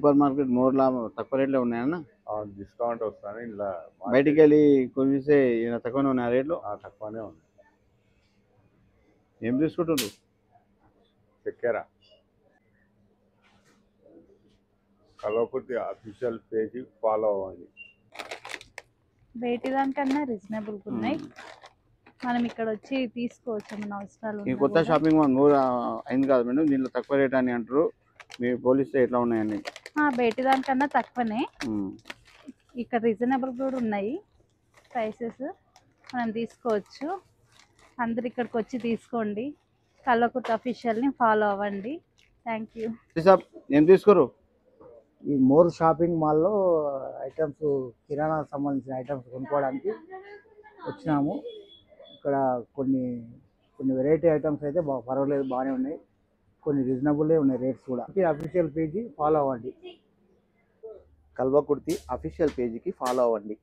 Super market Morla తక్కువ రేట్లో ఉన్నాయన్న. డిస్కౌంట్ వస్తాను ఇలా బయటికి వెళ్ళి కొనిస్తే ఈయన తక్కువనే ఉన్నాయి రేట్లు. తక్కువనే ఉంది. ఏం తీసుకుంటుండ్రు? చక్కెర. కల్వకుర్తి అఫీషియల్ పేజీ ఫాలో అవ్వండి. బయటి దానికన్నా రీజనబుల్ ఉన్నాయి. మనం ఇక్కడ వచ్చి తీసుకోవచ్చు మన అవసరాలు. ఈ కొత్త షాపింగ్ మాల్ మూడు అయింది కాదు మేడం, దీంట్లో తక్కువ రేట్ అని అంటారు. మీరు పోలిస్తే ఎట్లా ఉన్నాయండి? బయటి దానికన్నా తక్కువనే, ఇక్కడ రీజనబుల్ కూడా ఉన్నాయి ప్రైసెస్, మనం తీసుకోవచ్చు. అందరు ఇక్కడికి వచ్చి తీసుకోండి. కల్వకుర్తి అఫీషియల్ని ఫాలో అవ్వండి. Thank you. ఏం తీసుకోరు? ఈ మోర్ షాపింగ్ మాల్లో ఐటమ్స్, కిరాణా సంబంధించిన ఐటమ్స్ కొనుక్కోవడానికి వచ్చినాము. ఇక్కడ కొన్ని వెరైటీ ఐటమ్స్ అయితే పర్వాలేదు, బాగానే ఉన్నాయి. కొన్ని రీజనబుల్లే ఉన్నాయి రేట్స్ కూడా. అఫీషియల్ పేజీ ఫాలో అవ్వండి. కల్వకుర్తి అఫీషియల్ పేజీకి ఫాలో అవ్వండి.